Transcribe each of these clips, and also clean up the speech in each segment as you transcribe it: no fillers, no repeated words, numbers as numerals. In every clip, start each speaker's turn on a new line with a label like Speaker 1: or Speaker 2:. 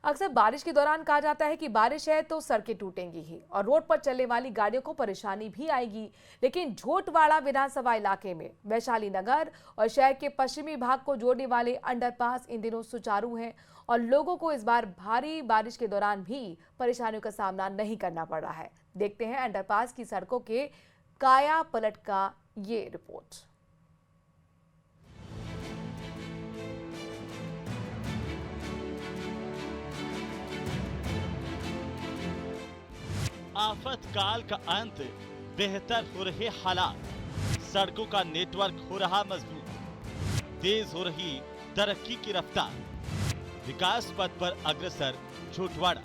Speaker 1: अक्सर बारिश के दौरान कहा जाता है कि बारिश है तो सड़कें टूटेंगी ही और रोड पर चलने वाली गाड़ियों को परेशानी भी आएगी। लेकिन झोटवाड़ा विधानसभा इलाके में वैशाली नगर और शहर के पश्चिमी भाग को जोड़ने वाले अंडरपास इन दिनों सुचारू हैं और लोगों को इस बार भारी बारिश के दौरान भी परेशानियों का सामना नहीं करना पड़ रहा है। देखते हैं अंडरपास की सड़कों के काया पलट का ये रिपोर्ट।
Speaker 2: आफत काल का अंत, बेहतर हो रहे हालात, सड़कों का नेटवर्क हो रहा मजबूत, तेज हो रही तरक्की की रफ्तार, विकास पथ पर अग्रसर झोटवाड़ा।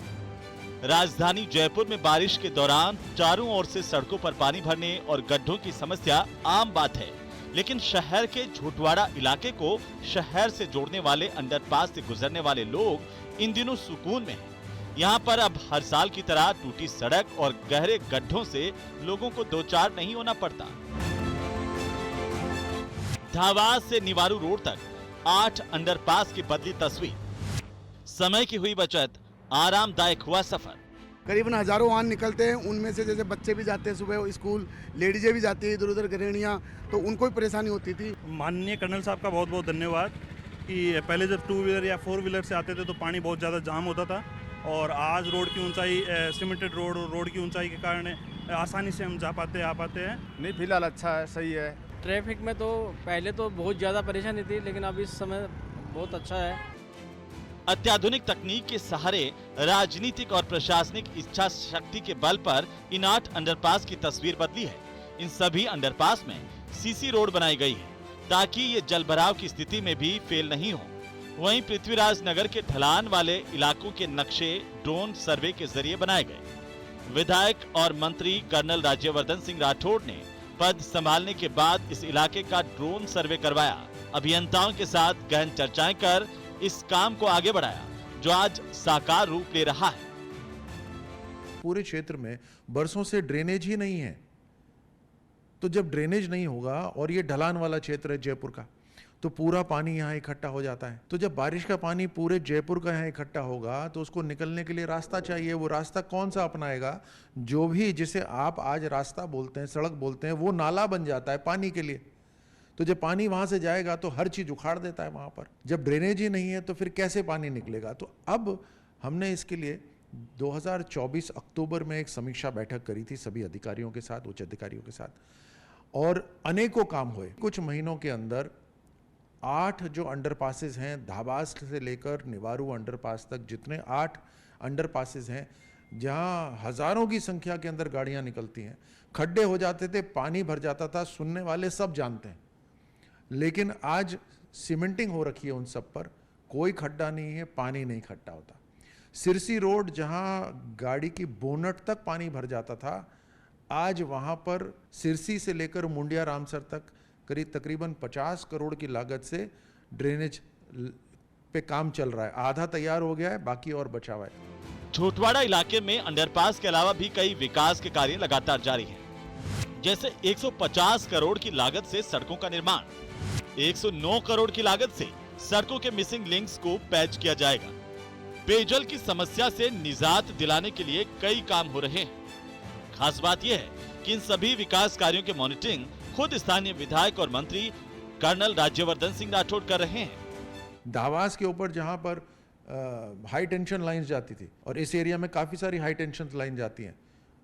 Speaker 2: राजधानी जयपुर में बारिश के दौरान चारों ओर से सड़कों पर पानी भरने और गड्ढों की समस्या आम बात है, लेकिन शहर के झोटवाड़ा इलाके को शहर से जोड़ने वाले अंडरपास से गुजरने वाले लोग इन दिनों सुकून में हैं। यहाँ पर अब हर साल की तरह टूटी सड़क और गहरे गड्ढों से लोगों को दो चार नहीं होना पड़ता। धावास से निवारू रोड तक 8 अंडरपास की बदली तस्वीर, समय की हुई बचत, आरामदायक हुआ सफर।
Speaker 3: करीबन हजारों वाहन निकलते हैं, उनमें से जैसे बच्चे भी जाते हैं सुबह स्कूल, लेडीजें भी जाती है इधर उधर गृहिणियाँ, तो उनको भी परेशानी होती थी।
Speaker 4: माननीय कर्नल साहब का बहुत बहुत धन्यवाद कि पहले जब 2 व्हीलर या 4 व्हीलर से आते थे तो पानी बहुत ज़्यादा जाम होता था और आज रोड की ऊंचाई, सीमेंटेड रोड और रोड की ऊंचाई के कारण आसानी से हम आ पाते हैं।
Speaker 5: नहीं, फिलहाल अच्छा है, सही है।
Speaker 6: ट्रैफिक में तो पहले तो बहुत ज़्यादा परेशानी थी, लेकिन अब इस समय बहुत अच्छा है।
Speaker 2: अत्याधुनिक तकनीक के सहारे राजनीतिक और प्रशासनिक इच्छा शक्ति के बल पर इन 8 अंडरपास की तस्वीर बदली है। इन सभी अंडरपास में सीसी रोड बनाई गई है ताकि ये जलभराव की स्थिति में भी फेल नहीं हो। वहीं पृथ्वीराज नगर के ढलान वाले इलाकों के नक्शे ड्रोन सर्वे के जरिए बनाए गए। विधायक और मंत्री कर्नल राज्यवर्धन सिंह राठौड़ ने पद संभालने के बाद इस इलाके का ड्रोन सर्वे करवाया, अभियंताओं के साथ गहन चर्चाएं कर इस काम को आगे बढ़ाया, जो आज साकार रूप ले रहा है।
Speaker 7: पूरे क्षेत्र में बरसों से ड्रेनेज ही नहीं है, तो जब ड्रेनेज नहीं होगा और ये ढलान वाला क्षेत्र है जयपुर का, तो पूरा पानी यहाँ इकट्ठा हो जाता है। तो जब बारिश का पानी पूरे जयपुर का यहाँ इकट्ठा होगा तो उसको निकलने के लिए रास्ता चाहिए। वो रास्ता कौन सा अपनाएगा? जो भी जिसे आप आज रास्ता बोलते हैं, सड़क बोलते हैं, वो नाला बन जाता है पानी के लिए। तो जब पानी वहाँ से जाएगा तो हर चीज़ उखाड़ देता है वहाँ पर। जब ड्रेनेज ही नहीं है तो फिर कैसे पानी निकलेगा? तो अब हमने इसके लिए 2024 अक्टूबर में एक समीक्षा बैठक करी थी सभी अधिकारियों के साथ, उच्च अधिकारियों के साथ, और अनेकों काम हुए। कुछ महीनों के अंदर 8 जो अंडरपासेस हैं, धाबास से लेकर निवारू अंडरपास तक जितने 8 अंडरपासेस हैं, जहां हजारों की संख्या के अंदर गाड़ियां निकलती हैं, खड्डे हो जाते थे, पानी भर जाता था, सुनने वाले सब जानते हैं। लेकिन आज सीमेंटिंग हो रखी है उन सब पर, कोई खड्डा नहीं है, पानी नहीं इकट्ठा होता। सिरसी रोड जहां गाड़ी की बोनट तक पानी भर जाता था, आज वहां पर सिरसी से लेकर मुंडिया रामसर तक करीब तकरीबन 50 करोड़ की लागत से ड्रेनेज पे काम चल रहा है। आधा तैयार हो गया है, बाकी और बचा हुआ है।
Speaker 2: झोटवाड़ा इलाके में अंडरपास के अलावा भी कई विकास के कार्य लगातार जारी हैं। जैसे 150 करोड़ की लागत से सड़कों का निर्माण, 109 करोड़ की लागत से सड़कों के मिसिंग लिंक्स को पैच किया जाएगा। पेयजल की समस्या से निजात दिलाने के लिए कई काम हो रहे हैं। खास बात यह है कि इन सभी विकास कार्यों के मॉनिटरिंग खुद स्थानीय विधायक और मंत्री कर्नल राज्यवर्धन सिंह राठौड़ कर रहे हैं।
Speaker 7: धावास के ऊपर जहां पर हाई टेंशन लाइंस जाती थी, और इस एरिया में काफ़ी सारी हाई टेंशन लाइन जाती हैं,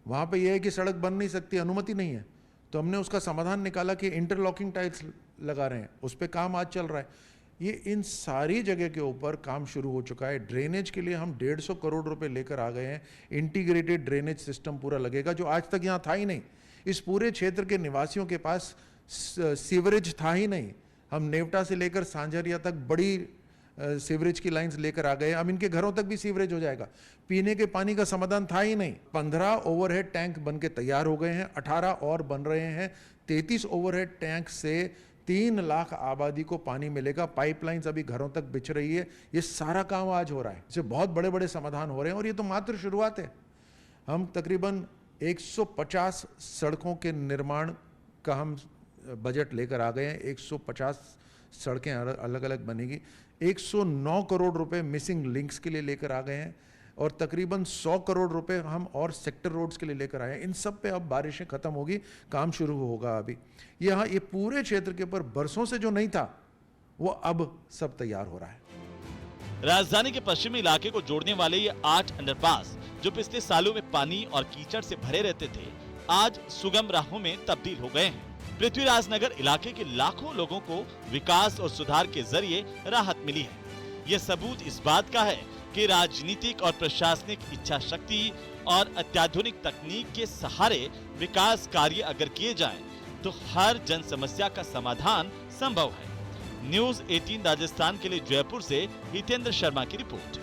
Speaker 7: वहाँ पे यह है कि सड़क बन नहीं सकती, अनुमति नहीं है। तो हमने उसका समाधान निकाला कि इंटरलॉकिंग टाइल्स लगा रहे हैं, उस पर काम आज चल रहा है। ये इन सारी जगह के ऊपर काम शुरू हो चुका है। ड्रेनेज के लिए हम 150 करोड़ रुपए लेकर आ गए हैं। इंटीग्रेटेड ड्रेनेज सिस्टम पूरा लगेगा, जो आज तक यहाँ था ही नहीं। इस पूरे क्षेत्र के निवासियों के पास सीवरेज था ही नहीं। हम नेवटा से लेकर सांझरिया तक बड़ी सीवरेज की लाइंस लेकर आ गए। अब इनके घरों तक भी सीवरेज हो जाएगा। पीने के पानी का समाधान था ही नहीं। 15 ओवरहेड टैंक बन के तैयार हो गए हैं, 18 और बन रहे हैं। 33 ओवरहेड टैंक से 3 लाख आबादी को पानी मिलेगा। पाइपलाइंस अभी घरों तक बिछ रही है। ये सारा काम आज हो रहा है। इससे बहुत बड़े बड़े समाधान हो रहे हैं और ये तो मात्र शुरुआत है। हम तकरीबन 150 सड़कों के निर्माण का हम बजट लेकर आ गए हैं। 150 सड़कें अलग अलग बनेगी। 109 करोड़ रुपए मिसिंग लिंक्स के लिए लेकर आ गए हैं और तकरीबन 100 करोड़ रुपए हम और सेक्टर रोड्स के लिए लेकर आए हैं। इन सब पे अब बारिशें खत्म होगी, काम शुरू होगा। अभी यहाँ ये पूरे क्षेत्र के ऊपर बरसों से जो नहीं था वो अब सब तैयार हो रहा है।
Speaker 2: राजधानी के पश्चिमी इलाके को जोड़ने वाले ये 8 अंडरपास जो पिछले सालों में पानी और कीचड़ से भरे रहते थे, आज सुगम राहों में तब्दील हो गए हैं। पृथ्वीराज नगर इलाके के लाखों लोगों को विकास और सुधार के जरिए राहत मिली है। ये सबूत इस बात का है कि राजनीतिक और प्रशासनिक इच्छा शक्ति और अत्याधुनिक तकनीक के सहारे विकास कार्य अगर किए जाएं, तो हर जन समस्या का समाधान संभव है। न्यूज़ 18 राजस्थान के लिए जयपुर से हितेंद्र शर्मा की रिपोर्ट।